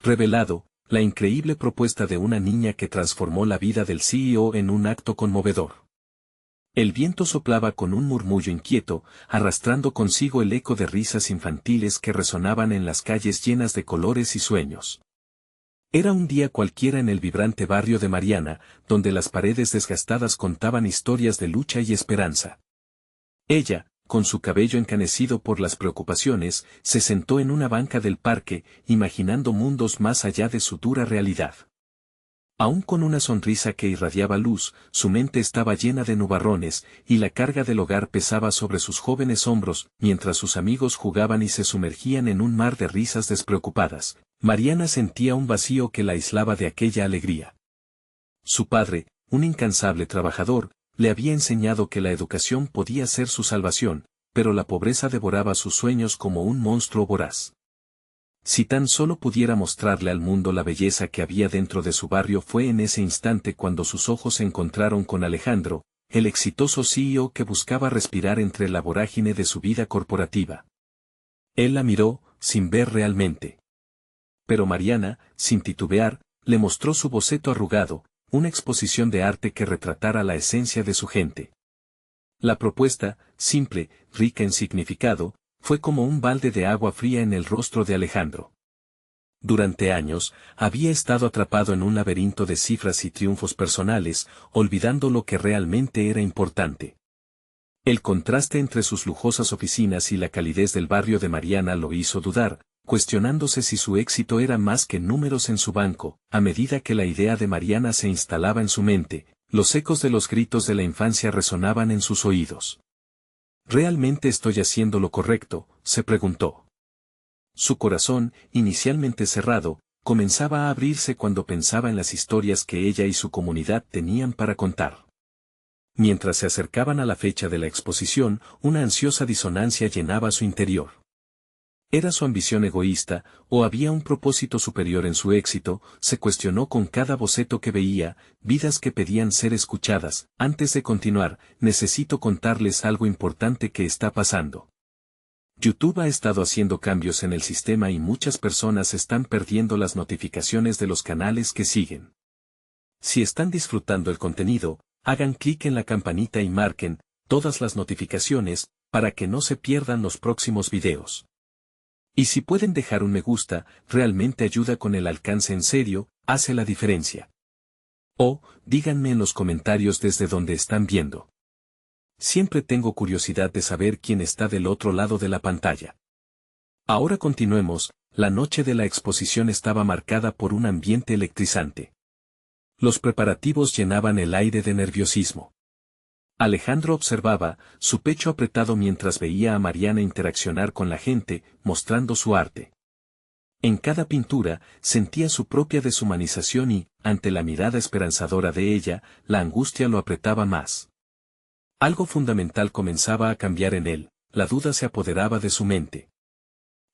revelado, la increíble propuesta de una niña que transformó la vida del CEO en un acto conmovedor. El viento soplaba con un murmullo inquieto, arrastrando consigo el eco de risas infantiles que resonaban en las calles llenas de colores y sueños. Era un día cualquiera en el vibrante barrio de Mariana, donde las paredes desgastadas contaban historias de lucha y esperanza. Ella, con su cabello encanecido por las preocupaciones, se sentó en una banca del parque, imaginando mundos más allá de su dura realidad. Aún con una sonrisa que irradiaba luz, su mente estaba llena de nubarrones, y la carga del hogar pesaba sobre sus jóvenes hombros, mientras sus amigos jugaban y se sumergían en un mar de risas despreocupadas. Mariana sentía un vacío que la aislaba de aquella alegría. Su padre, un incansable trabajador, le había enseñado que la educación podía ser su salvación, pero la pobreza devoraba sus sueños como un monstruo voraz. Si tan solo pudiera mostrarle al mundo la belleza que había dentro de su barrio. Fue en ese instante cuando sus ojos se encontraron con Alejandro, el exitoso CEO que buscaba respirar entre la vorágine de su vida corporativa. Él la miró, sin ver realmente. Pero Mariana, sin titubear, le mostró su boceto arrugado, una exposición de arte que retratara la esencia de su gente. La propuesta, simple, rica en significado, fue como un balde de agua fría en el rostro de Alejandro. Durante años, había estado atrapado en un laberinto de cifras y triunfos personales, olvidando lo que realmente era importante. El contraste entre sus lujosas oficinas y la calidez del barrio de Mariana lo hizo dudar, cuestionándose si su éxito era más que números en su banco. A medida que la idea de Mariana se instalaba en su mente, los ecos de los gritos de la infancia resonaban en sus oídos. ¿Realmente estoy haciendo lo correcto?, se preguntó. Su corazón, inicialmente cerrado, comenzaba a abrirse cuando pensaba en las historias que ella y su comunidad tenían para contar. Mientras se acercaban a la fecha de la exposición, una ansiosa disonancia llenaba su interior. ¿Era su ambición egoísta, o había un propósito superior en su éxito? Se cuestionó con cada boceto que veía, vidas que pedían ser escuchadas. Antes de continuar, necesito contarles algo importante que está pasando. YouTube ha estado haciendo cambios en el sistema y muchas personas están perdiendo las notificaciones de los canales que siguen. Si están disfrutando el contenido, hagan clic en la campanita y marquen todas las notificaciones, para que no se pierdan los próximos videos. Y si pueden dejar un me gusta, realmente ayuda con el alcance. En serio, hace la diferencia. O, díganme en los comentarios desde donde están viendo. Siempre tengo curiosidad de saber quién está del otro lado de la pantalla. Ahora continuemos. La noche de la exposición estaba marcada por un ambiente electrizante. Los preparativos llenaban el aire de nerviosismo. Alejandro observaba, su pecho apretado mientras veía a Mariana interaccionar con la gente, mostrando su arte. En cada pintura, sentía su propia deshumanización y, ante la mirada esperanzadora de ella, la angustia lo apretaba más. Algo fundamental comenzaba a cambiar en él, la duda se apoderaba de su mente.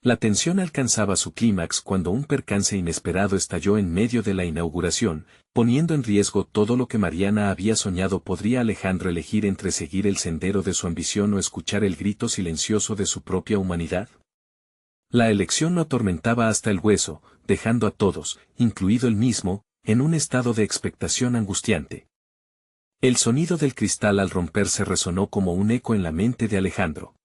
La tensión alcanzaba su clímax cuando un percance inesperado estalló en medio de la inauguración, poniendo en riesgo todo lo que Mariana había soñado. ¿Podría Alejandro elegir entre seguir el sendero de su ambición o escuchar el grito silencioso de su propia humanidad? La elección lo atormentaba hasta el hueso, dejando a todos, incluido él mismo, en un estado de expectación angustiante. El sonido del cristal al romperse resonó como un eco en la mente de Alejandro.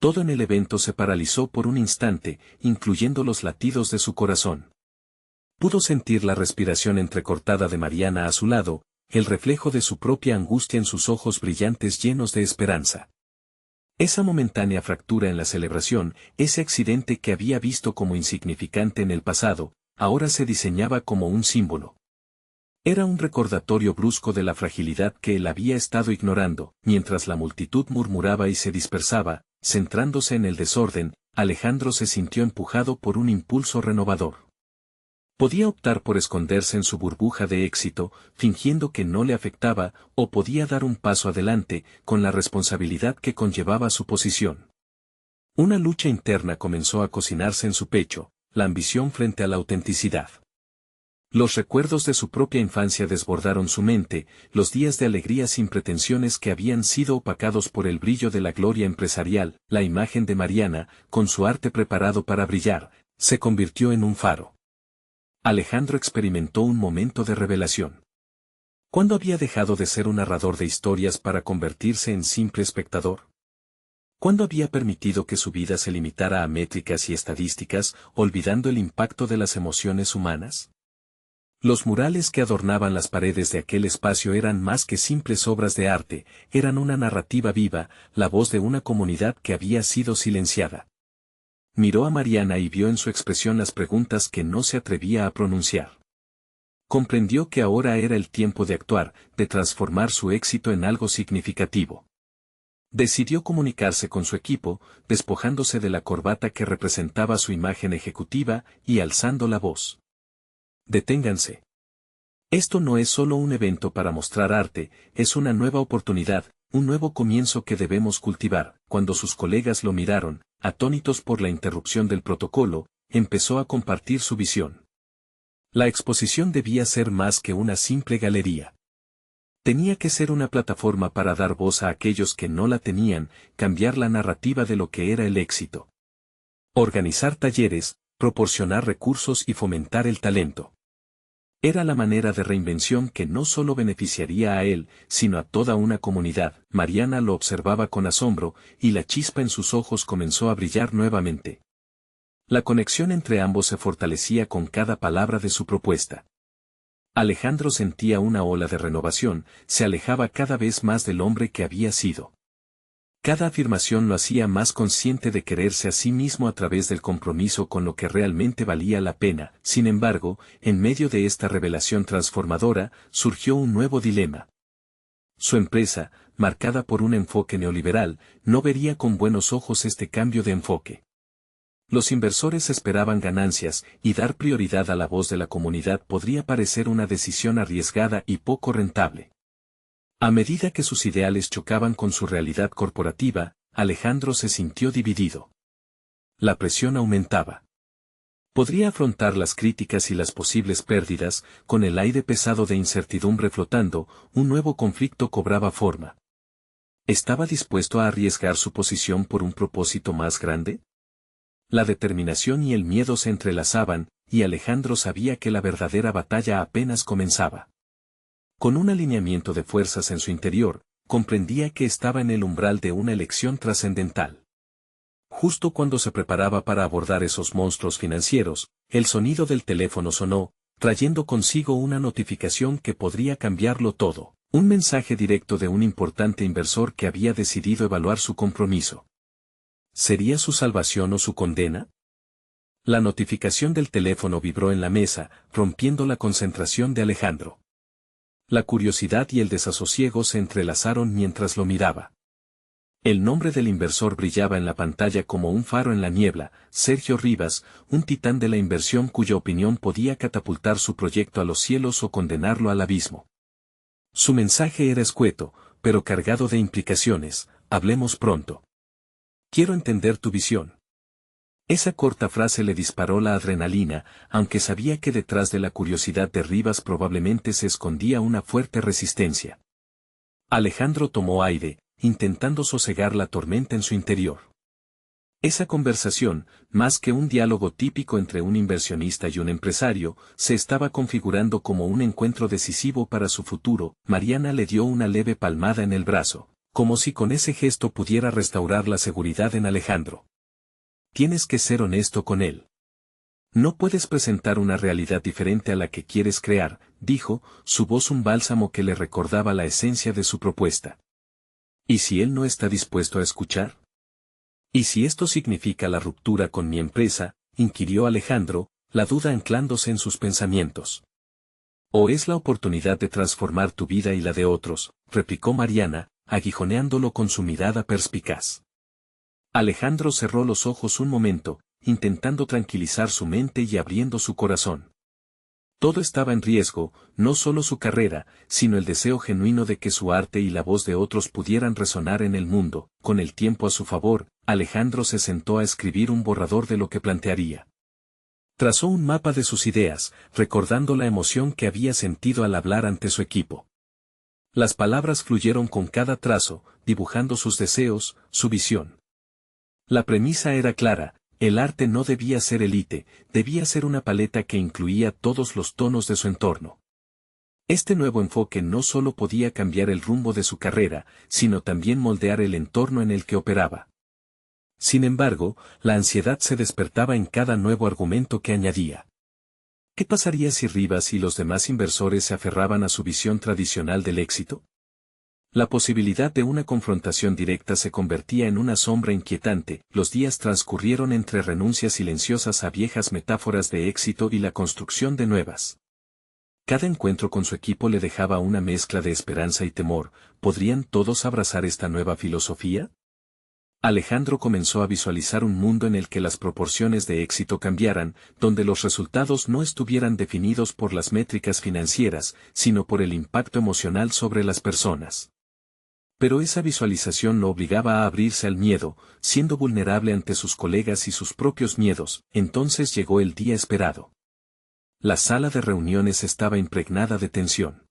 Todo en el evento se paralizó por un instante, incluyendo los latidos de su corazón. Pudo sentir la respiración entrecortada de Mariana a su lado, el reflejo de su propia angustia en sus ojos brillantes llenos de esperanza. Esa momentánea fractura en la celebración, ese accidente que había visto como insignificante en el pasado, ahora se diseñaba como un símbolo. Era un recordatorio brusco de la fragilidad que él había estado ignorando. Mientras la multitud murmuraba y se dispersaba, centrándose en el desorden, Alejandro se sintió empujado por un impulso renovador. Podía optar por esconderse en su burbuja de éxito, fingiendo que no le afectaba, o podía dar un paso adelante, con la responsabilidad que conllevaba su posición. Una lucha interna comenzó a cocinarse en su pecho, la ambición frente a la autenticidad. Los recuerdos de su propia infancia desbordaron su mente, los días de alegría sin pretensiones que habían sido opacados por el brillo de la gloria empresarial. La imagen de Mariana, con su arte preparado para brillar, se convirtió en un faro. Alejandro experimentó un momento de revelación. ¿Cuándo había dejado de ser un narrador de historias para convertirse en simple espectador? ¿Cuándo había permitido que su vida se limitara a métricas y estadísticas, olvidando el impacto de las emociones humanas? Los murales que adornaban las paredes de aquel espacio eran más que simples obras de arte, eran una narrativa viva, la voz de una comunidad que había sido silenciada. Miró a Mariana y vio en su expresión las preguntas que no se atrevía a pronunciar. Comprendió que ahora era el tiempo de actuar, de transformar su éxito en algo significativo. Decidió comunicarse con su equipo, despojándose de la corbata que representaba su imagen ejecutiva y alzando la voz. Deténganse. Esto no es solo un evento para mostrar arte, es una nueva oportunidad, un nuevo comienzo que debemos cultivar. Cuando sus colegas lo miraron, atónitos por la interrupción del protocolo, empezó a compartir su visión. La exposición debía ser más que una simple galería. Tenía que ser una plataforma para dar voz a aquellos que no la tenían, cambiar la narrativa de lo que era el éxito. Organizar talleres, proporcionar recursos y fomentar el talento. Era la manera de reinvención que no solo beneficiaría a él, sino a toda una comunidad. Mariana lo observaba con asombro, y la chispa en sus ojos comenzó a brillar nuevamente. La conexión entre ambos se fortalecía con cada palabra de su propuesta. Alejandro sentía una ola de renovación, se alejaba cada vez más del hombre que había sido. Cada afirmación lo hacía más consciente de quererse a sí mismo a través del compromiso con lo que realmente valía la pena. Sin embargo, en medio de esta revelación transformadora, surgió un nuevo dilema. Su empresa, marcada por un enfoque neoliberal, no vería con buenos ojos este cambio de enfoque. Los inversores esperaban ganancias, y dar prioridad a la voz de la comunidad podría parecer una decisión arriesgada y poco rentable. A medida que sus ideales chocaban con su realidad corporativa, Alejandro se sintió dividido. La presión aumentaba. Podría afrontar las críticas y las posibles pérdidas, con el aire pesado de incertidumbre flotando, un nuevo conflicto cobraba forma. ¿Estaba dispuesto a arriesgar su posición por un propósito más grande? La determinación y el miedo se entrelazaban, y Alejandro sabía que la verdadera batalla apenas comenzaba. Con un alineamiento de fuerzas en su interior, comprendía que estaba en el umbral de una elección trascendental. Justo cuando se preparaba para abordar esos monstruos financieros, el sonido del teléfono sonó, trayendo consigo una notificación que podría cambiarlo todo, un mensaje directo de un importante inversor que había decidido evaluar su compromiso. ¿Sería su salvación o su condena? La notificación del teléfono vibró en la mesa, rompiendo la concentración de Alejandro. La curiosidad y el desasosiego se entrelazaron mientras lo miraba. El nombre del inversor brillaba en la pantalla como un faro en la niebla: Sergio Rivas, un titán de la inversión cuya opinión podía catapultar su proyecto a los cielos o condenarlo al abismo. Su mensaje era escueto, pero cargado de implicaciones: hablemos pronto. Quiero entender tu visión. Esa corta frase le disparó la adrenalina, aunque sabía que detrás de la curiosidad de Rivas probablemente se escondía una fuerte resistencia. Alejandro tomó aire, intentando sosegar la tormenta en su interior. Esa conversación, más que un diálogo típico entre un inversionista y un empresario, se estaba configurando como un encuentro decisivo para su futuro. Mariana le dio una leve palmada en el brazo, como si con ese gesto pudiera restaurar la seguridad en Alejandro. Tienes que ser honesto con él. No puedes presentar una realidad diferente a la que quieres crear, dijo, su voz un bálsamo que le recordaba la esencia de su propuesta. ¿Y si él no está dispuesto a escuchar? ¿Y si esto significa la ruptura con mi empresa?, inquirió Alejandro, la duda anclándose en sus pensamientos. ¿O es la oportunidad de transformar tu vida y la de otros?, replicó Mariana, aguijoneándolo con su mirada perspicaz. Alejandro cerró los ojos un momento, intentando tranquilizar su mente y abriendo su corazón. Todo estaba en riesgo, no solo su carrera, sino el deseo genuino de que su arte y la voz de otros pudieran resonar en el mundo. Con el tiempo a su favor, Alejandro se sentó a escribir un borrador de lo que plantearía. Trazó un mapa de sus ideas, recordando la emoción que había sentido al hablar ante su equipo. Las palabras fluyeron con cada trazo, dibujando sus deseos, su visión. La premisa era clara: el arte no debía ser élite, debía ser una paleta que incluía todos los tonos de su entorno. Este nuevo enfoque no solo podía cambiar el rumbo de su carrera, sino también moldear el entorno en el que operaba. Sin embargo, la ansiedad se despertaba en cada nuevo argumento que añadía. ¿Qué pasaría si Rivas y los demás inversores se aferraban a su visión tradicional del éxito? La posibilidad de una confrontación directa se convertía en una sombra inquietante. Los días transcurrieron entre renuncias silenciosas a viejas metáforas de éxito y la construcción de nuevas. Cada encuentro con su equipo le dejaba una mezcla de esperanza y temor. ¿Podrían todos abrazar esta nueva filosofía? Alejandro comenzó a visualizar un mundo en el que las proporciones de éxito cambiaran, donde los resultados no estuvieran definidos por las métricas financieras, sino por el impacto emocional sobre las personas. Pero esa visualización lo obligaba a abrirse al miedo, siendo vulnerable ante sus colegas y sus propios miedos. Entonces llegó el día esperado. La sala de reuniones estaba impregnada de tensión.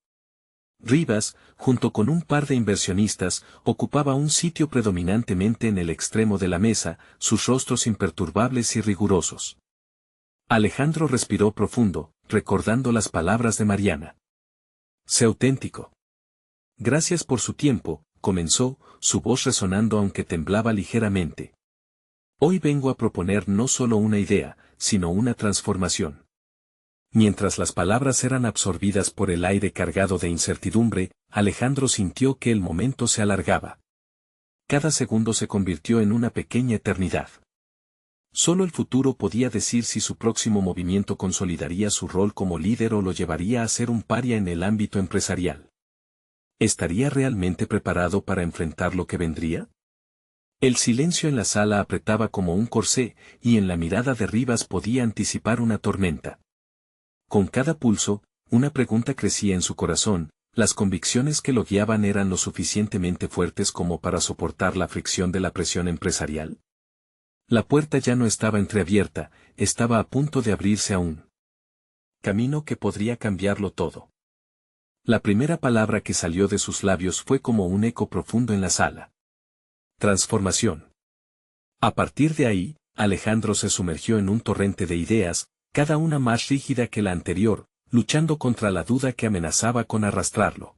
Rivas, junto con un par de inversionistas, ocupaba un sitio predominantemente en el extremo de la mesa, sus rostros imperturbables y rigurosos. Alejandro respiró profundo, recordando las palabras de Mariana. Sé auténtico. Gracias por su tiempo, comenzó, su voz resonando aunque temblaba ligeramente. Hoy vengo a proponer no solo una idea, sino una transformación. Mientras las palabras eran absorbidas por el aire cargado de incertidumbre, Alejandro sintió que el momento se alargaba. Cada segundo se convirtió en una pequeña eternidad. Solo el futuro podía decir si su próximo movimiento consolidaría su rol como líder o lo llevaría a ser un paria en el ámbito empresarial. ¿Estaría realmente preparado para enfrentar lo que vendría? El silencio en la sala apretaba como un corsé, y en la mirada de Rivas podía anticipar una tormenta. Con cada pulso, una pregunta crecía en su corazón. ¿Las convicciones que lo guiaban eran lo suficientemente fuertes como para soportar la fricción de la presión empresarial? La puerta ya no estaba entreabierta, estaba a punto de abrirse a un camino que podría cambiarlo todo. La primera palabra que salió de sus labios fue como un eco profundo en la sala. Transformación. A partir de ahí, Alejandro se sumergió en un torrente de ideas, cada una más rígida que la anterior, luchando contra la duda que amenazaba con arrastrarlo.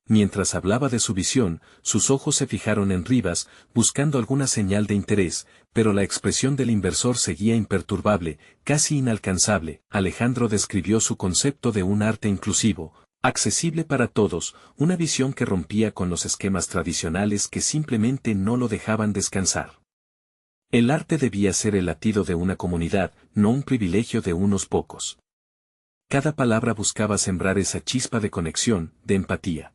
Mientras hablaba de su visión, sus ojos se fijaron en Rivas, buscando alguna señal de interés, pero la expresión del inversor seguía imperturbable, casi inalcanzable. Alejandro describió su concepto de un arte inclusivo, accesible para todos, una visión que rompía con los esquemas tradicionales que simplemente no lo dejaban descansar. El arte debía ser el latido de una comunidad, no un privilegio de unos pocos. Cada palabra buscaba sembrar esa chispa de conexión, de empatía.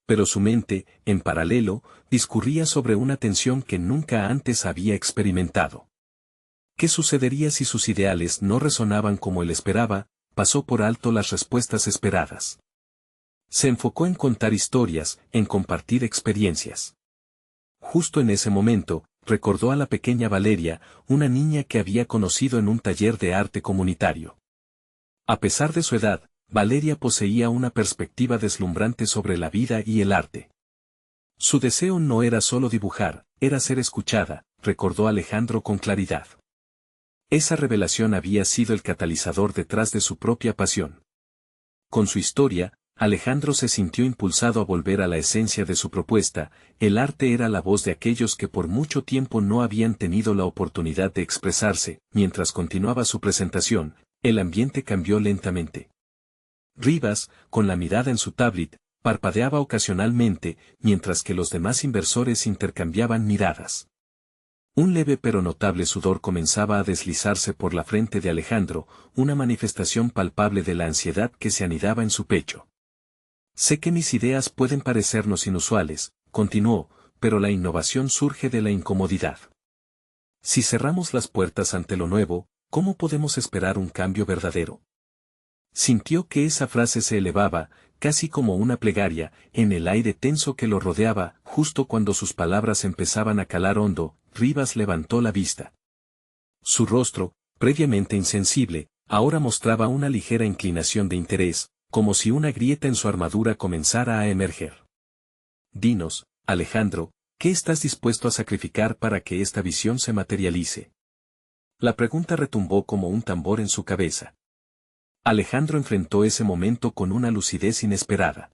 Pero su mente, en paralelo, discurría sobre una tensión que nunca antes había experimentado. ¿Qué sucedería si sus ideales no resonaban como él esperaba? Pasó por alto las respuestas esperadas. Se enfocó en contar historias, en compartir experiencias. Justo en ese momento, recordó a la pequeña Valeria, una niña que había conocido en un taller de arte comunitario. A pesar de su edad, Valeria poseía una perspectiva deslumbrante sobre la vida y el arte. Su deseo no era solo dibujar, era ser escuchada, recordó Alejandro con claridad. Esa revelación había sido el catalizador detrás de su propia pasión. Con su historia, Alejandro se sintió impulsado a volver a la esencia de su propuesta. El arte era la voz de aquellos que por mucho tiempo no habían tenido la oportunidad de expresarse. Mientras continuaba su presentación, el ambiente cambió lentamente. Rivas, con la mirada en su tablet, parpadeaba ocasionalmente, mientras que los demás inversores intercambiaban miradas. Un leve pero notable sudor comenzaba a deslizarse por la frente de Alejandro, una manifestación palpable de la ansiedad que se anidaba en su pecho. Sé que mis ideas pueden parecernos inusuales, continuó, pero la innovación surge de la incomodidad. Si cerramos las puertas ante lo nuevo, ¿cómo podemos esperar un cambio verdadero? Sintió que esa frase se elevaba, casi como una plegaria, en el aire tenso que lo rodeaba. Justo cuando sus palabras empezaban a calar hondo, Rivas levantó la vista. Su rostro, previamente insensible, ahora mostraba una ligera inclinación de interés, como si una grieta en su armadura comenzara a emerger. Dinos, Alejandro, ¿qué estás dispuesto a sacrificar para que esta visión se materialice? La pregunta retumbó como un tambor en su cabeza. Alejandro enfrentó ese momento con una lucidez inesperada.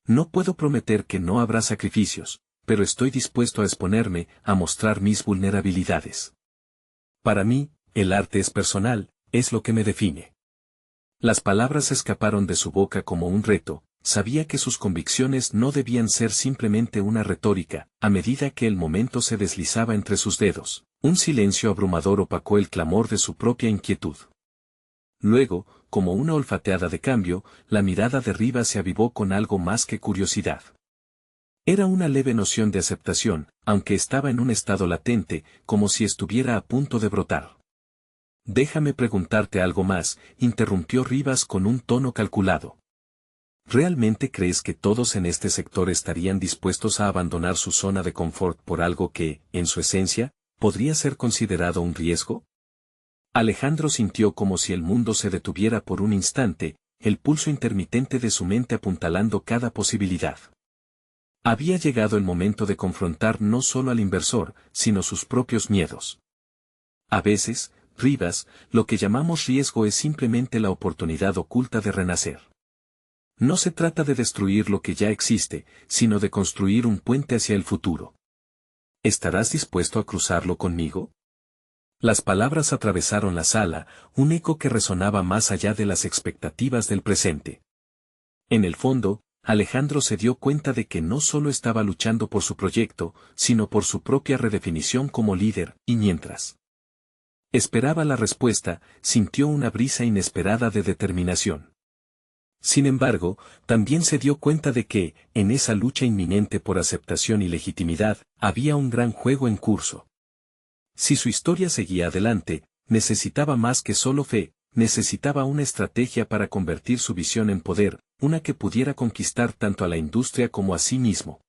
No puedo prometer que no habrá sacrificios, pero estoy dispuesto a exponerme, a mostrar mis vulnerabilidades. Para mí, el arte es personal, es lo que me define. Las palabras escaparon de su boca como un reto, sabía que sus convicciones no debían ser simplemente una retórica, a medida que el momento se deslizaba entre sus dedos, un silencio abrumador opacó el clamor de su propia inquietud. Luego, como una olfateada de cambio, la mirada de Rivas se avivó con algo más que curiosidad. Era una leve noción de aceptación, aunque estaba en un estado latente, como si estuviera a punto de brotar. Déjame preguntarte algo más, interrumpió Rivas con un tono calculado. ¿Realmente crees que todos en este sector estarían dispuestos a abandonar su zona de confort por algo que, en su esencia, podría ser considerado un riesgo? Alejandro sintió como si el mundo se detuviera por un instante, el pulso intermitente de su mente apuntalando cada posibilidad. Había llegado el momento de confrontar no solo al inversor, sino sus propios miedos. A veces, Rivas, lo que llamamos riesgo es simplemente la oportunidad oculta de renacer. No se trata de destruir lo que ya existe, sino de construir un puente hacia el futuro. ¿Estarás dispuesto a cruzarlo conmigo? Las palabras atravesaron la sala, un eco que resonaba más allá de las expectativas del presente. En el fondo, Alejandro se dio cuenta de que no solo estaba luchando por su proyecto, sino por su propia redefinición como líder, y mientras esperaba la respuesta, sintió una brisa inesperada de determinación. Sin embargo, también se dio cuenta de que, en esa lucha inminente por aceptación y legitimidad, había un gran juego en curso. Si su historia seguía adelante, necesitaba más que solo fe, necesitaba una estrategia para convertir su visión en poder, una que pudiera conquistar tanto a la industria como a sí mismo.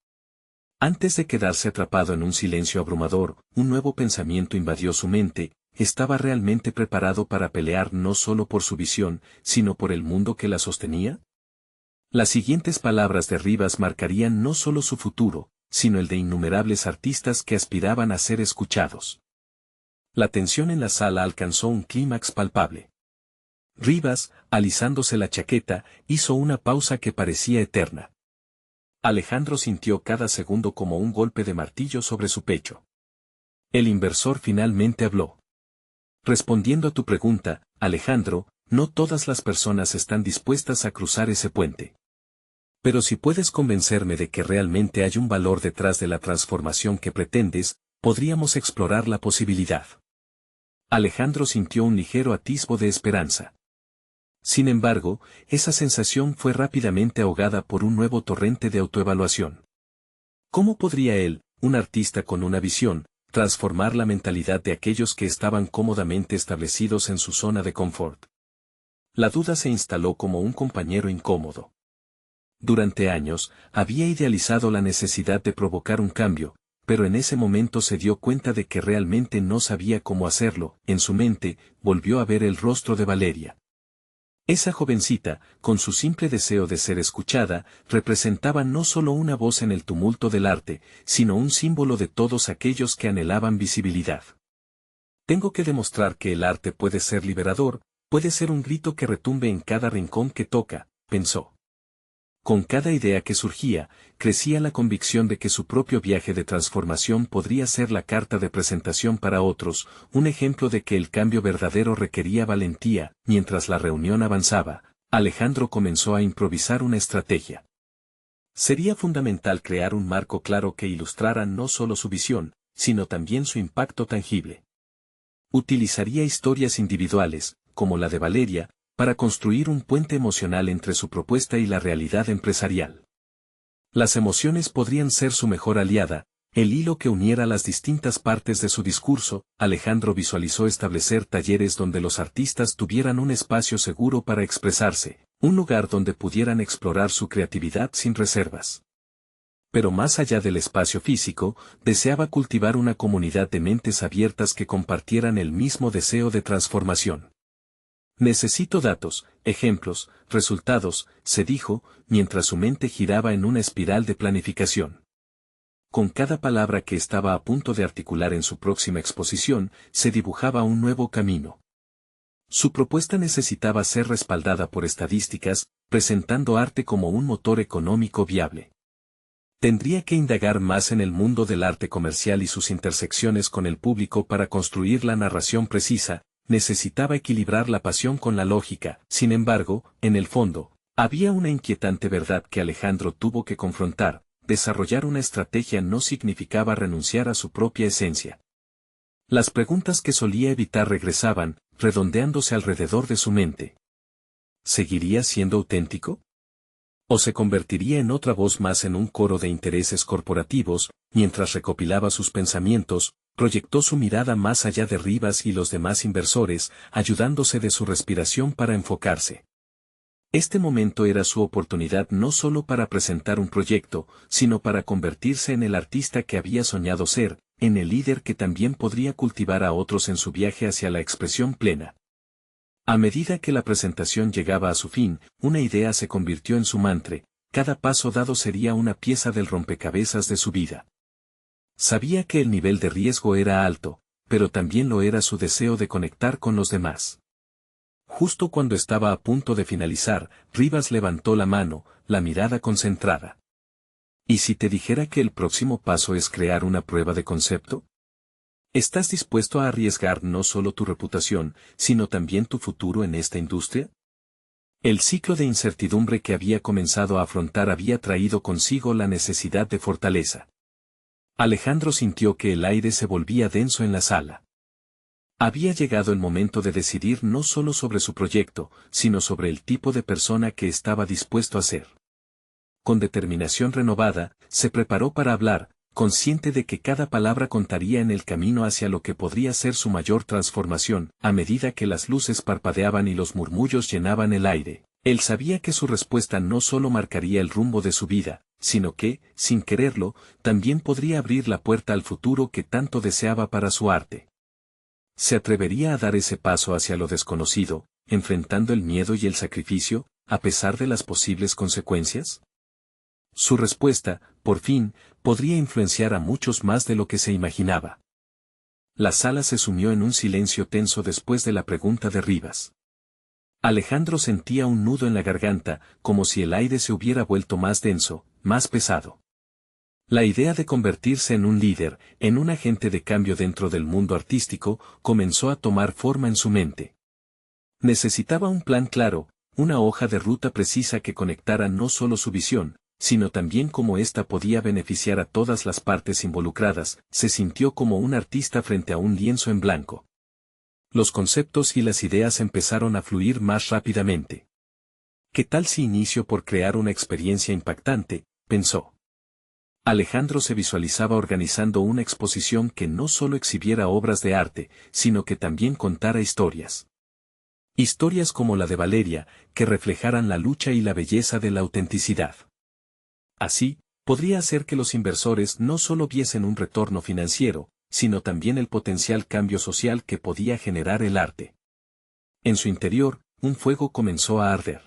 Antes de quedarse atrapado en un silencio abrumador, un nuevo pensamiento invadió su mente. ¿Estaba realmente preparado para pelear no solo por su visión, sino por el mundo que la sostenía? Las siguientes palabras de Rivas marcarían no solo su futuro, sino el de innumerables artistas que aspiraban a ser escuchados. La tensión en la sala alcanzó un clímax palpable. Rivas, alisándose la chaqueta, hizo una pausa que parecía eterna. Alejandro sintió cada segundo como un golpe de martillo sobre su pecho. El inversor finalmente habló. Respondiendo a tu pregunta, Alejandro, no todas las personas están dispuestas a cruzar ese puente. Pero si puedes convencerme de que realmente hay un valor detrás de la transformación que pretendes, podríamos explorar la posibilidad. Alejandro sintió un ligero atisbo de esperanza. Sin embargo, esa sensación fue rápidamente ahogada por un nuevo torrente de autoevaluación. ¿Cómo podría él, un artista con una visión, transformar la mentalidad de aquellos que estaban cómodamente establecidos en su zona de confort? La duda se instaló como un compañero incómodo. Durante años, había idealizado la necesidad de provocar un cambio, pero en ese momento se dio cuenta de que realmente no sabía cómo hacerlo. En su mente, volvió a ver el rostro de Valeria. Esa jovencita, con su simple deseo de ser escuchada, representaba no solo una voz en el tumulto del arte, sino un símbolo de todos aquellos que anhelaban visibilidad. Tengo que demostrar que el arte puede ser liberador, puede ser un grito que retumbe en cada rincón que toca, pensó. Con cada idea que surgía, crecía la convicción de que su propio viaje de transformación podría ser la carta de presentación para otros, un ejemplo de que el cambio verdadero requería valentía. Mientras la reunión avanzaba, Alejandro comenzó a improvisar una estrategia. Sería fundamental crear un marco claro que ilustrara no solo su visión, sino también su impacto tangible. Utilizaría historias individuales, como la de Valeria, para construir un puente emocional entre su propuesta y la realidad empresarial. Las emociones podrían ser su mejor aliada, el hilo que uniera las distintas partes de su discurso. Alejandro visualizó establecer talleres donde los artistas tuvieran un espacio seguro para expresarse, un lugar donde pudieran explorar su creatividad sin reservas. Pero más allá del espacio físico, deseaba cultivar una comunidad de mentes abiertas que compartieran el mismo deseo de transformación. Necesito datos, ejemplos, resultados, se dijo, mientras su mente giraba en una espiral de planificación. Con cada palabra que estaba a punto de articular en su próxima exposición, se dibujaba un nuevo camino. Su propuesta necesitaba ser respaldada por estadísticas, presentando arte como un motor económico viable. Tendría que indagar más en el mundo del arte comercial y sus intersecciones con el público para construir la narración precisa, necesitaba equilibrar la pasión con la lógica. Sin embargo, en el fondo, había una inquietante verdad que Alejandro tuvo que confrontar: desarrollar una estrategia no significaba renunciar a su propia esencia. Las preguntas que solía evitar regresaban, redondeándose alrededor de su mente. ¿Seguiría siendo auténtico? ¿O se convertiría en otra voz más en un coro de intereses corporativos? Mientras recopilaba sus pensamientos, proyectó su mirada más allá de Rivas y los demás inversores, ayudándose de su respiración para enfocarse. Este momento era su oportunidad no solo para presentar un proyecto, sino para convertirse en el artista que había soñado ser, en el líder que también podría cultivar a otros en su viaje hacia la expresión plena. A medida que la presentación llegaba a su fin, una idea se convirtió en su mantra: cada paso dado sería una pieza del rompecabezas de su vida. Sabía que el nivel de riesgo era alto, pero también lo era su deseo de conectar con los demás. Justo cuando estaba a punto de finalizar, Rivas levantó la mano, la mirada concentrada. ¿Y si te dijera que el próximo paso es crear una prueba de concepto? ¿Estás dispuesto a arriesgar no solo tu reputación, sino también tu futuro en esta industria? El ciclo de incertidumbre que había comenzado a afrontar había traído consigo la necesidad de fortaleza. Alejandro sintió que el aire se volvía denso en la sala. Había llegado el momento de decidir no solo sobre su proyecto, sino sobre el tipo de persona que estaba dispuesto a ser. Con determinación renovada, se preparó para hablar, consciente de que cada palabra contaría en el camino hacia lo que podría ser su mayor transformación. A medida que las luces parpadeaban y los murmullos llenaban el aire, él sabía que su respuesta no solo marcaría el rumbo de su vida, sino que, sin quererlo, también podría abrir la puerta al futuro que tanto deseaba para su arte. ¿Se atrevería a dar ese paso hacia lo desconocido, enfrentando el miedo y el sacrificio, a pesar de las posibles consecuencias? Su respuesta, por fin, podría influenciar a muchos más de lo que se imaginaba. La sala se sumió en un silencio tenso después de la pregunta de Rivas. Alejandro sentía un nudo en la garganta, como si el aire se hubiera vuelto más denso, más pesado. La idea de convertirse en un líder, en un agente de cambio dentro del mundo artístico, comenzó a tomar forma en su mente. Necesitaba un plan claro, una hoja de ruta precisa que conectara no solo su visión, sino también cómo ésta podía beneficiar a todas las partes involucradas. Se sintió como un artista frente a un lienzo en blanco. Los conceptos y las ideas empezaron a fluir más rápidamente. ¿Qué tal si inicio por crear una experiencia impactante?, pensó. Alejandro se visualizaba organizando una exposición que no solo exhibiera obras de arte, sino que también contara historias. Historias como la de Valeria, que reflejaran la lucha y la belleza de la autenticidad. Así, podría hacer que los inversores no solo viesen un retorno financiero, sino también el potencial cambio social que podía generar el arte. En su interior, un fuego comenzó a arder.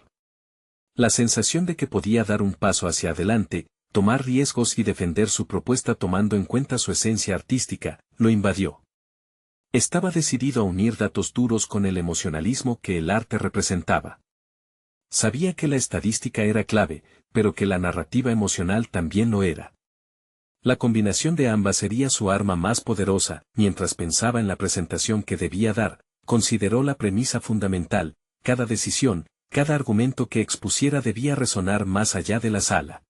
La sensación de que podía dar un paso hacia adelante, tomar riesgos y defender su propuesta tomando en cuenta su esencia artística, lo invadió. Estaba decidido a unir datos duros con el emocionalismo que el arte representaba. Sabía que la estadística era clave, pero que la narrativa emocional también lo era. La combinación de ambas sería su arma más poderosa. Mientras pensaba en la presentación que debía dar, consideró la premisa fundamental: cada decisión, cada argumento que expusiera debía resonar más allá de la sala.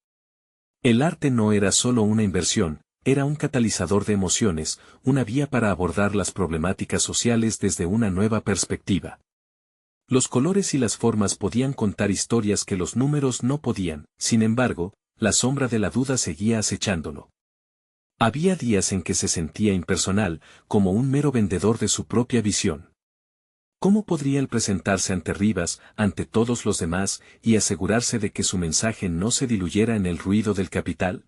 El arte no era solo una inversión, era un catalizador de emociones, una vía para abordar las problemáticas sociales desde una nueva perspectiva. Los colores y las formas podían contar historias que los números no podían. Sin embargo, la sombra de la duda seguía acechándolo. Había días en que se sentía impersonal, como un mero vendedor de su propia visión. ¿Cómo podría él presentarse ante Rivas, ante todos los demás, y asegurarse de que su mensaje no se diluyera en el ruido del capital?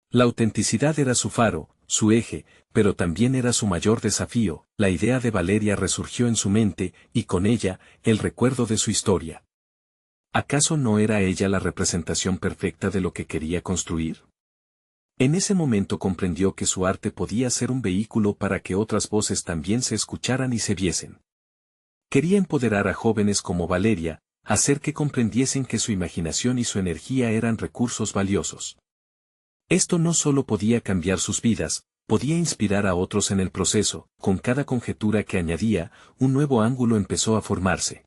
La autenticidad era su faro, su eje, pero también era su mayor desafío. La idea de Valeria resurgió en su mente, y con ella, el recuerdo de su historia. ¿Acaso no era ella la representación perfecta de lo que quería construir? En ese momento comprendió que su arte podía ser un vehículo para que otras voces también se escucharan y se viesen. Quería empoderar a jóvenes como Valeria, hacer que comprendiesen que su imaginación y su energía eran recursos valiosos. Esto no solo podía cambiar sus vidas, podía inspirar a otros en el proceso. Con cada conjetura que añadía, un nuevo ángulo empezó a formarse.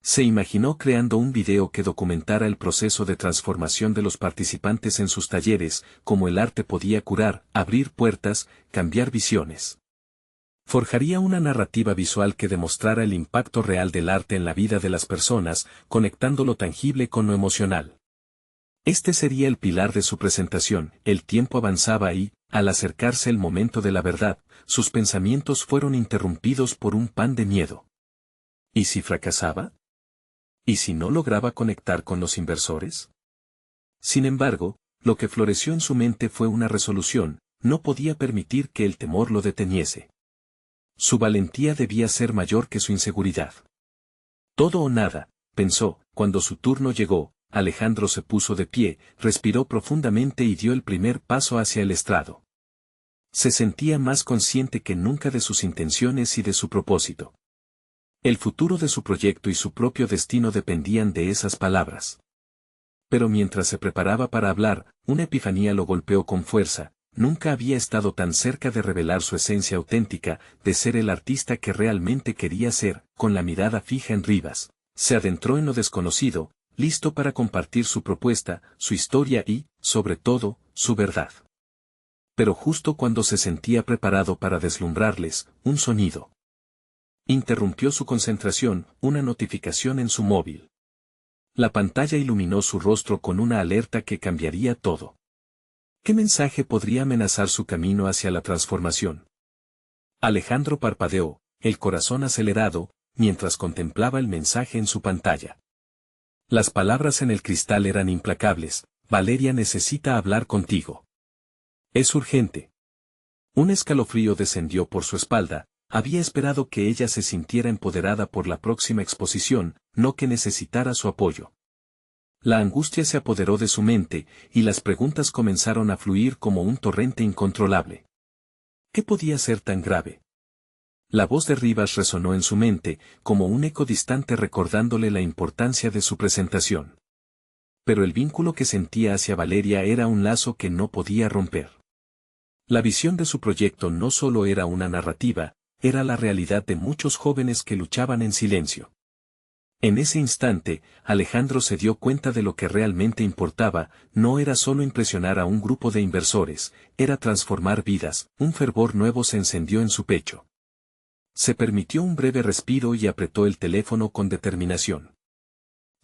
Se imaginó creando un video que documentara el proceso de transformación de los participantes en sus talleres, cómo el arte podía curar, abrir puertas, cambiar visiones. Forjaría una narrativa visual que demostrara el impacto real del arte en la vida de las personas, conectando lo tangible con lo emocional. Este sería el pilar de su presentación. El tiempo avanzaba y, al acercarse el momento de la verdad, sus pensamientos fueron interrumpidos por un pan de miedo. ¿Y si fracasaba? ¿Y si no lograba conectar con los inversores? Sin embargo, lo que floreció en su mente fue una resolución: no podía permitir que el temor lo deteniese. Su valentía debía ser mayor que su inseguridad. Todo o nada, pensó. Cuando su turno llegó, Alejandro se puso de pie, respiró profundamente y dio el primer paso hacia el estrado. Se sentía más consciente que nunca de sus intenciones y de su propósito. El futuro de su proyecto y su propio destino dependían de esas palabras. Pero mientras se preparaba para hablar, una epifanía lo golpeó con fuerza. Nunca había estado tan cerca de revelar su esencia auténtica, de ser el artista que realmente quería ser. Con la mirada fija en Rivas, se adentró en lo desconocido, listo para compartir su propuesta, su historia y, sobre todo, su verdad. Pero justo cuando se sentía preparado para deslumbrarles, un sonido interrumpió su concentración. Una notificación en su móvil. La pantalla iluminó su rostro con una alerta que cambiaría todo. ¿Qué mensaje podría amenazar su camino hacia la transformación? Alejandro parpadeó, el corazón acelerado, mientras contemplaba el mensaje en su pantalla. Las palabras en el cristal eran implacables: Valeria necesita hablar contigo. Es urgente. Un escalofrío descendió por su espalda. Había esperado que ella se sintiera empoderada por la próxima exposición, no que necesitara su apoyo. La angustia se apoderó de su mente, y las preguntas comenzaron a fluir como un torrente incontrolable. ¿Qué podía ser tan grave? La voz de Rivas resonó en su mente, como un eco distante recordándole la importancia de su presentación. Pero el vínculo que sentía hacia Valeria era un lazo que no podía romper. La visión de su proyecto no solo era una narrativa, era la realidad de muchos jóvenes que luchaban en silencio. En ese instante, Alejandro se dio cuenta de lo que realmente importaba. No era solo impresionar a un grupo de inversores, era transformar vidas. Un fervor nuevo se encendió en su pecho. Se permitió un breve respiro y apretó el teléfono con determinación.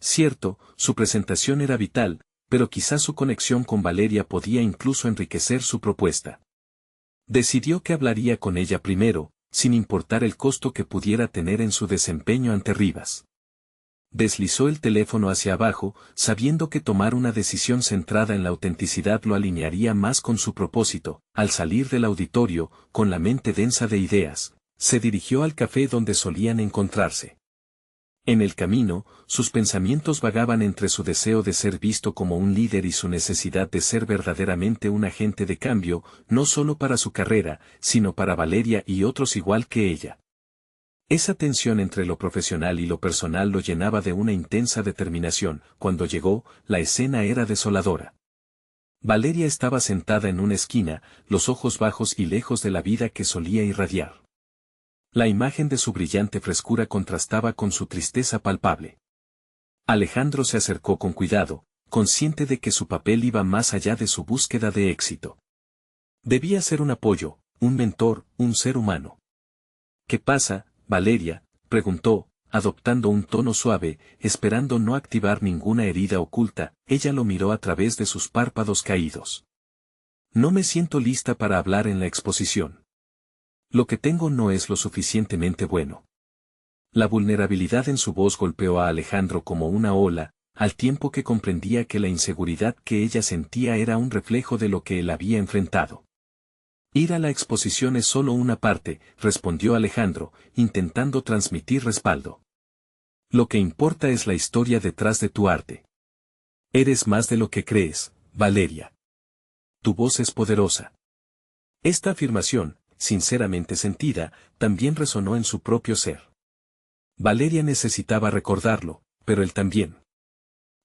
Cierto, su presentación era vital, pero quizás su conexión con Valeria podía incluso enriquecer su propuesta. Decidió que hablaría con ella primero, sin importar el costo que pudiera tener en su desempeño ante Rivas. Deslizó el teléfono hacia abajo, sabiendo que tomar una decisión centrada en la autenticidad lo alinearía más con su propósito. Al salir del auditorio, con la mente densa de ideas, se dirigió al café donde solían encontrarse. En el camino, sus pensamientos vagaban entre su deseo de ser visto como un líder y su necesidad de ser verdaderamente un agente de cambio, no solo para su carrera, sino para Valeria y otros igual que ella. Esa tensión entre lo profesional y lo personal lo llenaba de una intensa determinación. Cuando llegó, la escena era desoladora. Valeria estaba sentada en una esquina, los ojos bajos y lejos de la vida que solía irradiar. La imagen de su brillante frescura contrastaba con su tristeza palpable. Alejandro se acercó con cuidado, consciente de que su papel iba más allá de su búsqueda de éxito. Debía ser un apoyo, un mentor, un ser humano. ¿Qué pasa, Valeria?, preguntó, adoptando un tono suave, esperando no activar ninguna herida oculta. Ella lo miró a través de sus párpados caídos. No me siento lista para hablar en la exposición. Lo que tengo no es lo suficientemente bueno. La vulnerabilidad en su voz golpeó a Alejandro como una ola, al tiempo que comprendía que la inseguridad que ella sentía era un reflejo de lo que él había enfrentado. Ir a la exposición es solo una parte, respondió Alejandro, intentando transmitir respaldo. Lo que importa es la historia detrás de tu arte. Eres más de lo que crees, Valeria. tu voz es poderosa. Esta afirmación, sinceramente sentida, también resonó en su propio ser. Valeria necesitaba recordarlo, pero él también.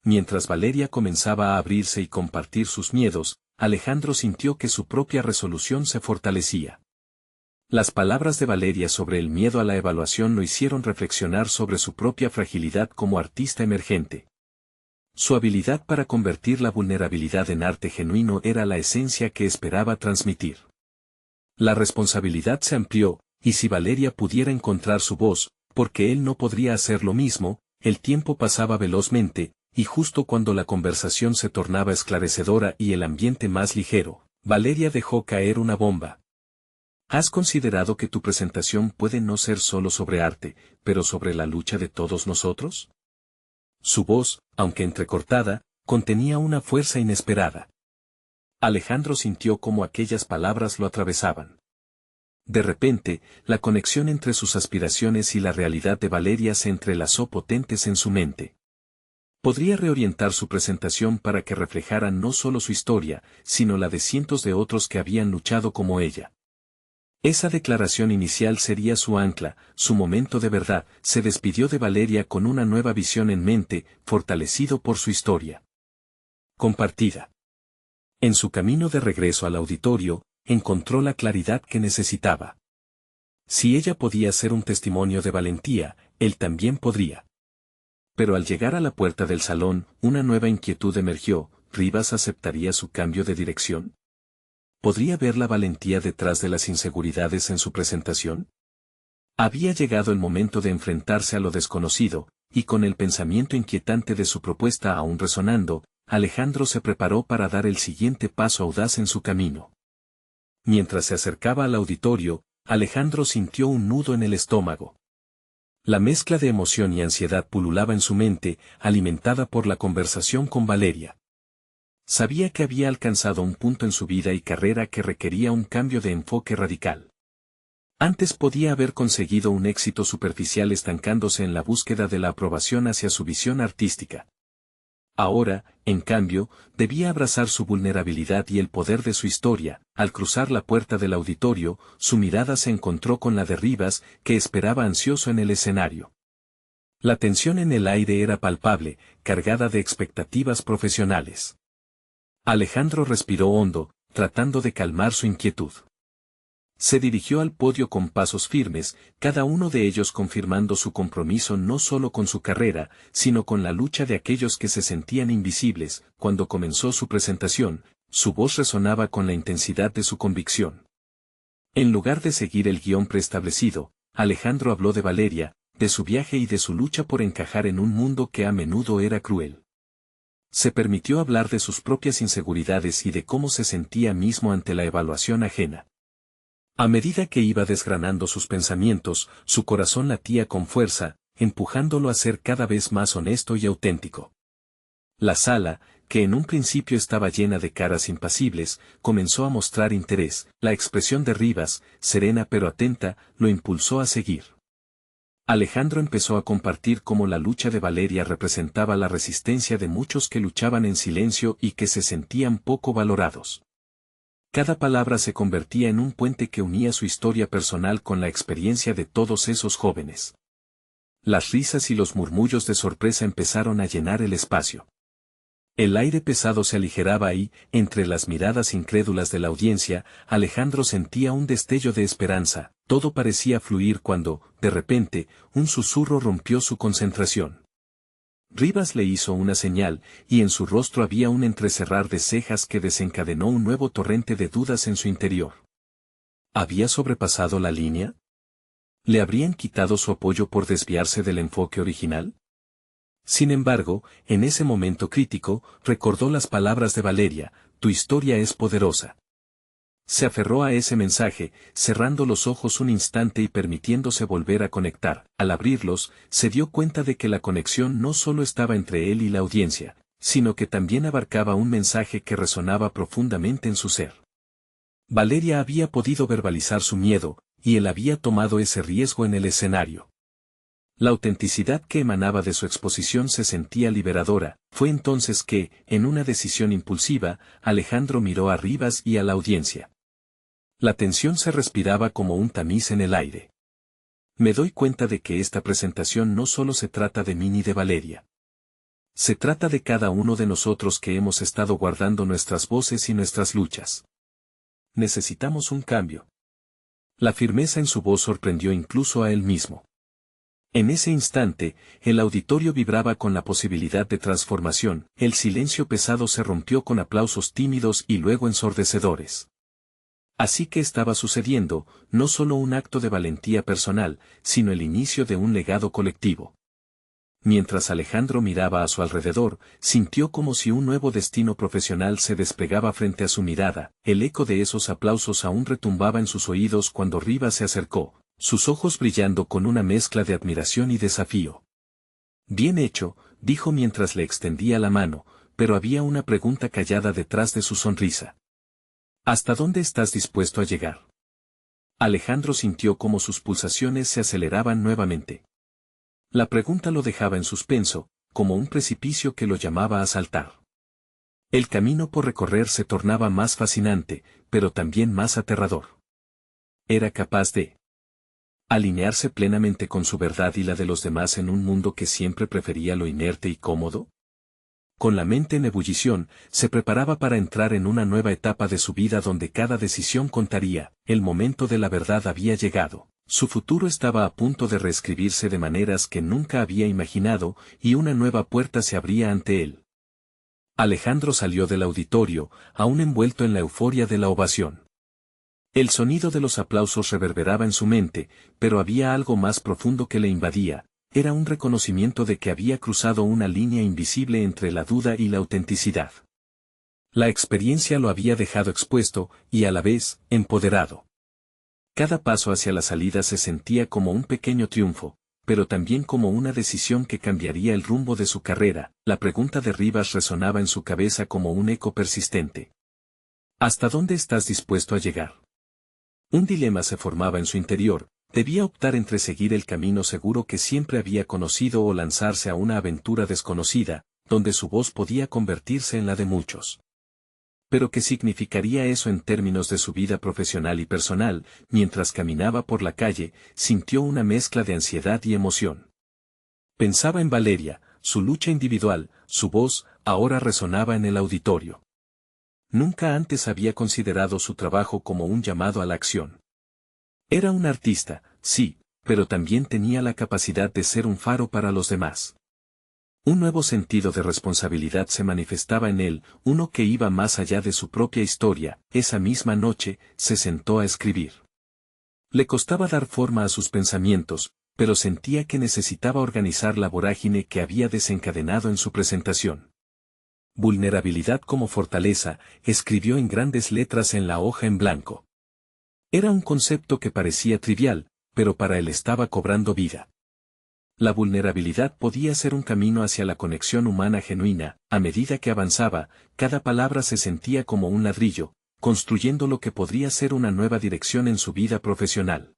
Mientras Valeria comenzaba a abrirse y compartir sus miedos, Alejandro sintió que su propia resolución se fortalecía. Las palabras de Valeria sobre el miedo a la evaluación lo hicieron reflexionar sobre su propia fragilidad como artista emergente. Su habilidad para convertir la vulnerabilidad en arte genuino era la esencia que esperaba transmitir. La responsabilidad se amplió, y si Valeria pudiera encontrar su voz, porque él no podría hacer lo mismo, el tiempo pasaba velozmente, y justo cuando la conversación se tornaba esclarecedora y el ambiente más ligero, Valeria dejó caer una bomba. ¿Has considerado que tu presentación puede no ser solo sobre arte, pero sobre la lucha de todos nosotros? Su voz, aunque entrecortada, contenía una fuerza inesperada. Alejandro sintió cómo aquellas palabras lo atravesaban. De repente, la conexión entre sus aspiraciones y la realidad de Valeria se entrelazó potentes en su mente. Podría reorientar su presentación para que reflejara no solo su historia, sino la de cientos de otros que habían luchado como ella. Esa declaración inicial sería su ancla, su momento de verdad. Se despidió de Valeria con una nueva visión en mente, fortalecido por su historia compartida. En su camino de regreso al auditorio, encontró la claridad que necesitaba. Si ella podía ser un testimonio de valentía, él también podría. Pero al llegar a la puerta del salón, una nueva inquietud emergió. ¿Rivas aceptaría su cambio de dirección? ¿Podría ver la valentía detrás de las inseguridades en su presentación? Había llegado el momento de enfrentarse a lo desconocido, y con el pensamiento inquietante de su propuesta aún resonando, Alejandro se preparó para dar el siguiente paso audaz en su camino. Mientras se acercaba al auditorio, Alejandro sintió un nudo en el estómago. La mezcla de emoción y ansiedad pululaba en su mente, alimentada por la conversación con Valeria. Sabía que había alcanzado un punto en su vida y carrera que requería un cambio de enfoque radical. Antes podía haber conseguido un éxito superficial estancándose en la búsqueda de la aprobación hacia su visión artística. Ahora, en cambio, debía abrazar su vulnerabilidad y el poder de su historia. Al cruzar la puerta del auditorio, su mirada se encontró con la de Rivas, que esperaba ansioso en el escenario. La tensión en el aire era palpable, cargada de expectativas profesionales. Alejandro respiró hondo, tratando de calmar su inquietud. Se dirigió al podio con pasos firmes, cada uno de ellos confirmando su compromiso no solo con su carrera, sino con la lucha de aquellos que se sentían invisibles. Cuando comenzó su presentación, su voz resonaba con la intensidad de su convicción. En lugar de seguir el guión preestablecido, Alejandro habló de Valeria, de su viaje y de su lucha por encajar en un mundo que a menudo era cruel. Se permitió hablar de sus propias inseguridades y de cómo se sentía mismo ante la evaluación ajena. A medida que iba desgranando sus pensamientos, su corazón latía con fuerza, empujándolo a ser cada vez más honesto y auténtico. La sala, que en un principio estaba llena de caras impasibles, comenzó a mostrar interés. La expresión de Rivas, serena pero atenta, lo impulsó a seguir. Alejandro empezó a compartir cómo la lucha de Valeria representaba la resistencia de muchos que luchaban en silencio y que se sentían poco valorados. Cada palabra se convertía en un puente que unía su historia personal con la experiencia de todos esos jóvenes. Las risas y los murmullos de sorpresa empezaron a llenar el espacio. El aire pesado se aligeraba y, entre las miradas incrédulas de la audiencia, Alejandro sentía un destello de esperanza. Todo parecía fluir cuando, de repente, un susurro rompió su concentración. Rivas le hizo una señal, y en su rostro había un entrecerrar de cejas que desencadenó un nuevo torrente de dudas en su interior. ¿Había sobrepasado la línea? ¿Le habrían quitado su apoyo por desviarse del enfoque original? Sin embargo, en ese momento crítico, recordó las palabras de Valeria: tu historia es poderosa. Se aferró a ese mensaje, cerrando los ojos un instante y permitiéndose volver a conectar. Al abrirlos, se dio cuenta de que la conexión no solo estaba entre él y la audiencia, sino que también abarcaba un mensaje que resonaba profundamente en su ser. Valeria había podido verbalizar su miedo, y él había tomado ese riesgo en el escenario. La autenticidad que emanaba de su exposición se sentía liberadora. Fue entonces que, en una decisión impulsiva, Alejandro miró a Rivas y a la audiencia. La tensión se respiraba como un tamiz en el aire. Me doy cuenta de que esta presentación no solo se trata de mí ni de Valeria. Se trata de cada uno de nosotros que hemos estado guardando nuestras voces y nuestras luchas. Necesitamos un cambio. La firmeza en su voz sorprendió incluso a él mismo. En ese instante, el auditorio vibraba con la posibilidad de transformación, el silencio pesado se rompió con aplausos tímidos y luego ensordecedores. Así que estaba sucediendo, no solo un acto de valentía personal, sino el inicio de un legado colectivo. Mientras Alejandro miraba a su alrededor, sintió como si un nuevo destino profesional se desplegaba frente a su mirada, el eco de esos aplausos aún retumbaba en sus oídos cuando Rivas se acercó, sus ojos brillando con una mezcla de admiración y desafío. Bien hecho, dijo mientras le extendía la mano, pero había una pregunta callada detrás de su sonrisa. ¿Hasta dónde estás dispuesto a llegar? Alejandro sintió como sus pulsaciones se aceleraban nuevamente. La pregunta lo dejaba en suspenso, como un precipicio que lo llamaba a saltar. El camino por recorrer se tornaba más fascinante, pero también más aterrador. Era capaz de alinearse plenamente con su verdad y la de los demás en un mundo que siempre prefería lo inerte y cómodo. Con la mente en ebullición, se preparaba para entrar en una nueva etapa de su vida donde cada decisión contaría. El momento de la verdad había llegado. Su futuro estaba a punto de reescribirse de maneras que nunca había imaginado, y una nueva puerta se abría ante él. Alejandro salió del auditorio, aún envuelto en la euforia de la ovación. El sonido de los aplausos reverberaba en su mente, pero había algo más profundo que le invadía. Era un reconocimiento de que había cruzado una línea invisible entre la duda y la autenticidad. La experiencia lo había dejado expuesto, y a la vez, empoderado. Cada paso hacia la salida se sentía como un pequeño triunfo, pero también como una decisión que cambiaría el rumbo de su carrera. La pregunta de Rivas resonaba en su cabeza como un eco persistente. ¿Hasta dónde estás dispuesto a llegar? Un dilema se formaba en su interior. Debía optar entre seguir el camino seguro que siempre había conocido o lanzarse a una aventura desconocida, donde su voz podía convertirse en la de muchos. Pero ¿qué significaría eso en términos de su vida profesional y personal? Mientras caminaba por la calle, sintió una mezcla de ansiedad y emoción. Pensaba en Valeria, su lucha individual, su voz, ahora resonaba en el auditorio. Nunca antes había considerado su trabajo como un llamado a la acción. Era un artista, sí, pero también tenía la capacidad de ser un faro para los demás. Un nuevo sentido de responsabilidad se manifestaba en él, uno que iba más allá de su propia historia. Esa misma noche, se sentó a escribir. Le costaba dar forma a sus pensamientos, pero sentía que necesitaba organizar la vorágine que había desencadenado en su presentación. Vulnerabilidad como fortaleza, escribió en grandes letras en la hoja en blanco. Era un concepto que parecía trivial, pero para él estaba cobrando vida. La vulnerabilidad podía ser un camino hacia la conexión humana genuina. A medida que avanzaba, cada palabra se sentía como un ladrillo, construyendo lo que podría ser una nueva dirección en su vida profesional.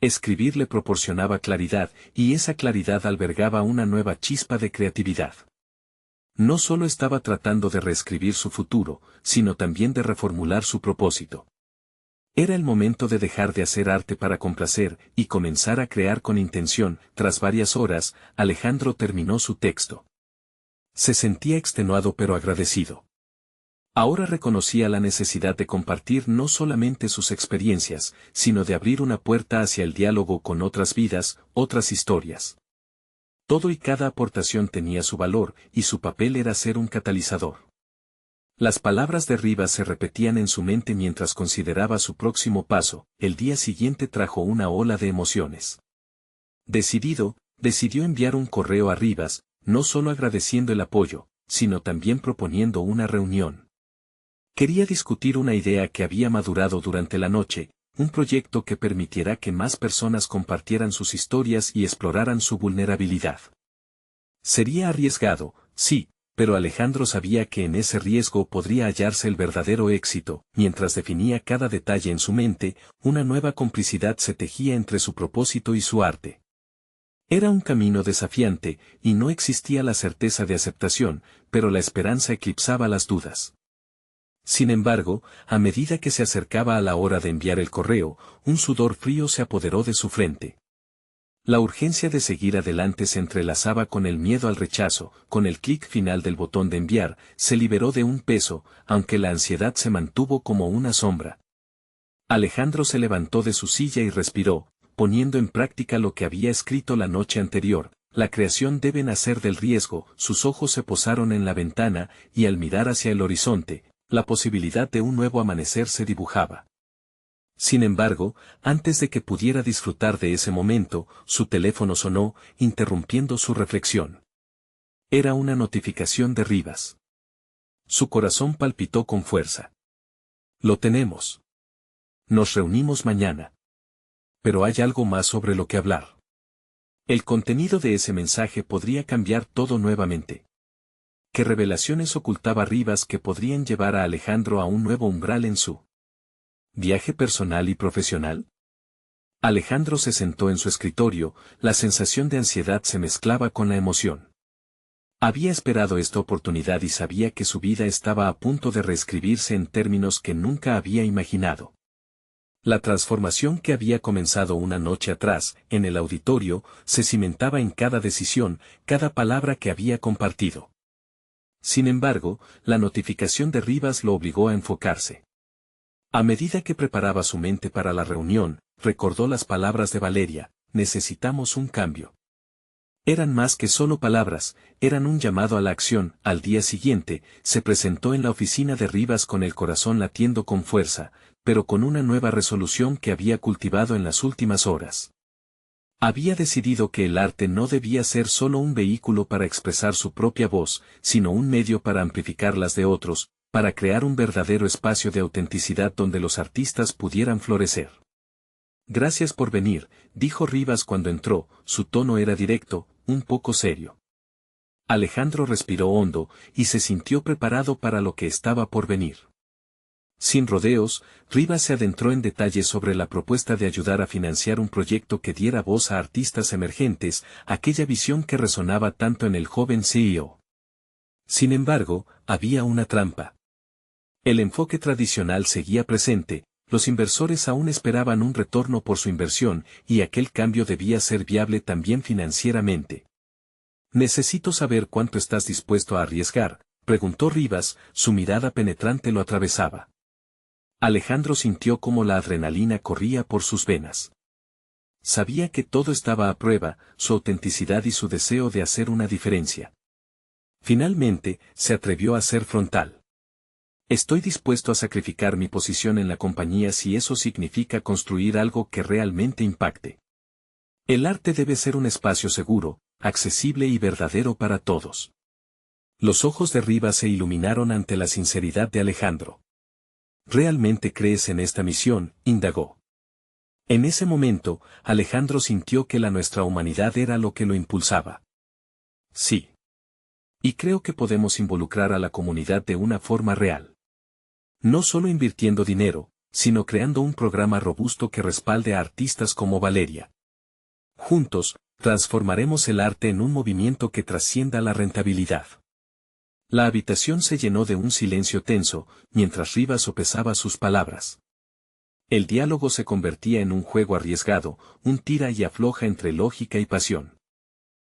Escribir le proporcionaba claridad, y esa claridad albergaba una nueva chispa de creatividad. No solo estaba tratando de reescribir su futuro, sino también de reformular su propósito. Era el momento de dejar de hacer arte para complacer y comenzar a crear con intención. Tras varias horas, Alejandro terminó su texto. Se sentía extenuado pero agradecido. Ahora reconocía la necesidad de compartir no solamente sus experiencias, sino de abrir una puerta hacia el diálogo con otras vidas, otras historias. Todo y cada aportación tenía su valor, y su papel era ser un catalizador. Las palabras de Rivas se repetían en su mente mientras consideraba su próximo paso. El día siguiente trajo una ola de emociones. Decidió enviar un correo a Rivas, no solo agradeciendo el apoyo, sino también proponiendo una reunión. Quería discutir una idea que había madurado durante la noche, un proyecto que permitiera que más personas compartieran sus historias y exploraran su vulnerabilidad. Sería arriesgado, sí, pero Alejandro sabía que en ese riesgo podría hallarse el verdadero éxito. Mientras definía cada detalle en su mente, una nueva complicidad se tejía entre su propósito y su arte. Era un camino desafiante, y no existía la certeza de aceptación, pero la esperanza eclipsaba las dudas. Sin embargo, a medida que se acercaba a la hora de enviar el correo, un sudor frío se apoderó de su frente. La urgencia de seguir adelante se entrelazaba con el miedo al rechazo, con el clic final del botón de enviar, se liberó de un peso, aunque la ansiedad se mantuvo como una sombra. Alejandro se levantó de su silla y respiró, poniendo en práctica lo que había escrito la noche anterior. La creación debe nacer del riesgo. Sus ojos se posaron en la ventana, y al mirar hacia el horizonte, la posibilidad de un nuevo amanecer se dibujaba. Sin embargo, antes de que pudiera disfrutar de ese momento, su teléfono sonó, interrumpiendo su reflexión. Era una notificación de Rivas. Su corazón palpitó con fuerza. Lo tenemos. Nos reunimos mañana. Pero hay algo más sobre lo que hablar. El contenido de ese mensaje podría cambiar todo nuevamente. ¿Qué revelaciones ocultaba Rivas que podrían llevar a Alejandro a un nuevo umbral en su viaje personal y profesional? Alejandro se sentó en su escritorio, la sensación de ansiedad se mezclaba con la emoción. Había esperado esta oportunidad y sabía que su vida estaba a punto de reescribirse en términos que nunca había imaginado. La transformación que había comenzado una noche atrás, en el auditorio, se cimentaba en cada decisión, cada palabra que había compartido. Sin embargo, la notificación de Rivas lo obligó a enfocarse. A medida que preparaba su mente para la reunión, recordó las palabras de Valeria: necesitamos un cambio. Eran más que solo palabras, eran un llamado a la acción. Al día siguiente, se presentó en la oficina de Rivas con el corazón latiendo con fuerza, pero con una nueva resolución que había cultivado en las últimas horas. Había decidido que el arte no debía ser solo un vehículo para expresar su propia voz, sino un medio para amplificar las de otros, para crear un verdadero espacio de autenticidad donde los artistas pudieran florecer. Gracias por venir, dijo Rivas cuando entró, su tono era directo, un poco serio. Alejandro respiró hondo, y se sintió preparado para lo que estaba por venir. Sin rodeos, Rivas se adentró en detalles sobre la propuesta de ayudar a financiar un proyecto que diera voz a artistas emergentes, aquella visión que resonaba tanto en el joven CEO. Sin embargo, había una trampa. El enfoque tradicional seguía presente, los inversores aún esperaban un retorno por su inversión, y aquel cambio debía ser viable también financieramente. Necesito saber cuánto estás dispuesto a arriesgar, preguntó Rivas, su mirada penetrante lo atravesaba. Alejandro sintió cómo la adrenalina corría por sus venas. Sabía que todo estaba a prueba, su autenticidad y su deseo de hacer una diferencia. Finalmente, se atrevió a ser frontal. Estoy dispuesto a sacrificar mi posición en la compañía si eso significa construir algo que realmente impacte. El arte debe ser un espacio seguro, accesible y verdadero para todos. Los ojos de Rivas se iluminaron ante la sinceridad de Alejandro. ¿Realmente crees en esta misión?, indagó. En ese momento, Alejandro sintió que nuestra humanidad era lo que lo impulsaba. Sí. Y creo que podemos involucrar a la comunidad de una forma real. No solo invirtiendo dinero, sino creando un programa robusto que respalde a artistas como Valeria. Juntos, transformaremos el arte en un movimiento que trascienda la rentabilidad. La habitación se llenó de un silencio tenso, mientras Rivas sopesaba sus palabras. El diálogo se convertía en un juego arriesgado, un tira y afloja entre lógica y pasión.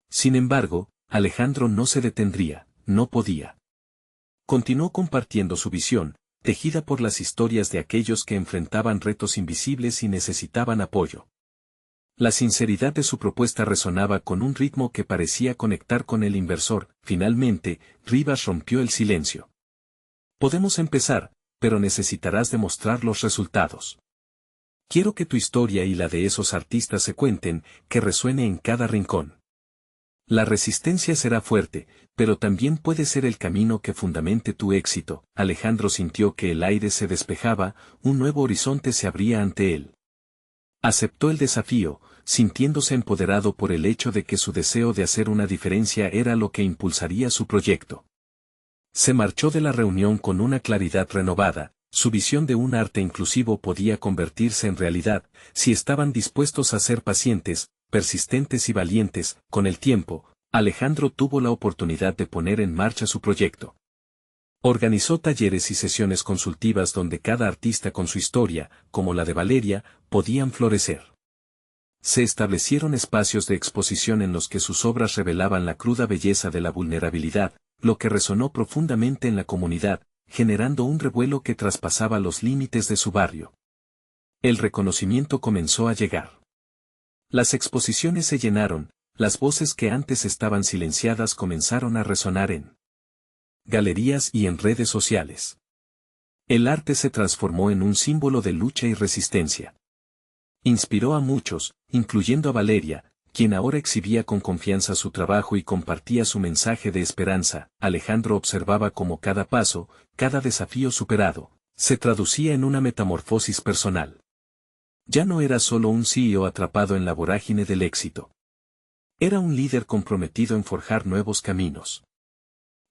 Sin embargo, Alejandro no se detendría, no podía. Continuó compartiendo su visión, tejida por las historias de aquellos que enfrentaban retos invisibles y necesitaban apoyo. La sinceridad de su propuesta resonaba con un ritmo que parecía conectar con el inversor. Finalmente, Rivas rompió el silencio. Podemos empezar, pero necesitarás demostrar los resultados. Quiero que tu historia y la de esos artistas se cuenten, que resuene en cada rincón. La resistencia será fuerte, pero también puede ser el camino que fundamente tu éxito. Alejandro sintió que el aire se despejaba, un nuevo horizonte se abría ante él. Aceptó el desafío, sintiéndose empoderado por el hecho de que su deseo de hacer una diferencia era lo que impulsaría su proyecto. Se marchó de la reunión con una claridad renovada, su visión de un arte inclusivo podía convertirse en realidad, si estaban dispuestos a ser pacientes, persistentes y valientes. Con el tiempo, Alejandro tuvo la oportunidad de poner en marcha su proyecto. Organizó talleres y sesiones consultivas donde cada artista con su historia, como la de Valeria, podían florecer. Se establecieron espacios de exposición en los que sus obras revelaban la cruda belleza de la vulnerabilidad, lo que resonó profundamente en la comunidad, generando un revuelo que traspasaba los límites de su barrio. El reconocimiento comenzó a llegar. Las exposiciones se llenaron, las voces que antes estaban silenciadas comenzaron a resonar en galerías y en redes sociales. El arte se transformó en un símbolo de lucha y resistencia. Inspiró a muchos, incluyendo a Valeria, quien ahora exhibía con confianza su trabajo y compartía su mensaje de esperanza. Alejandro observaba cómo cada paso, cada desafío superado, se traducía en una metamorfosis personal. Ya no era solo un CEO atrapado en la vorágine del éxito. Era un líder comprometido en forjar nuevos caminos.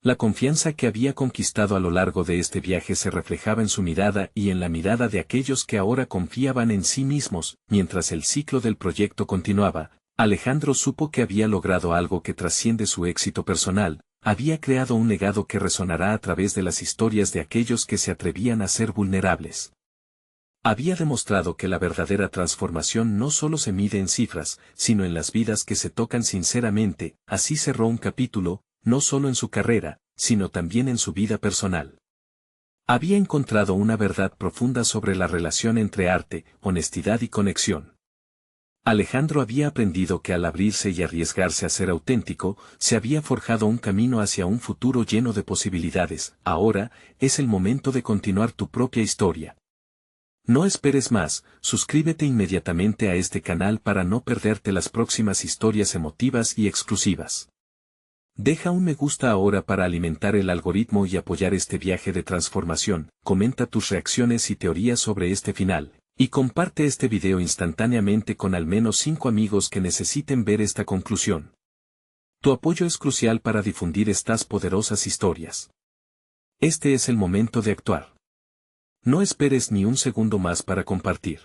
La confianza que había conquistado a lo largo de este viaje se reflejaba en su mirada y en la mirada de aquellos que ahora confiaban en sí mismos. Mientras el ciclo del proyecto continuaba, Alejandro supo que había logrado algo que trasciende su éxito personal, había creado un legado que resonará a través de las historias de aquellos que se atrevían a ser vulnerables. Había demostrado que la verdadera transformación no solo se mide en cifras, sino en las vidas que se tocan sinceramente. Así cerró un capítulo, no solo en su carrera, sino también en su vida personal. Había encontrado una verdad profunda sobre la relación entre arte, honestidad y conexión. Alejandro había aprendido que al abrirse y arriesgarse a ser auténtico, se había forjado un camino hacia un futuro lleno de posibilidades. Ahora, es el momento de continuar tu propia historia. No esperes más, suscríbete inmediatamente a este canal para no perderte las próximas historias emotivas y exclusivas. Deja un me gusta ahora para alimentar el algoritmo y apoyar este viaje de transformación. Comenta tus reacciones y teorías sobre este final, y comparte este video instantáneamente con al menos 5 amigos que necesiten ver esta conclusión. Tu apoyo es crucial para difundir estas poderosas historias. Este es el momento de actuar. No esperes ni un segundo más para compartir.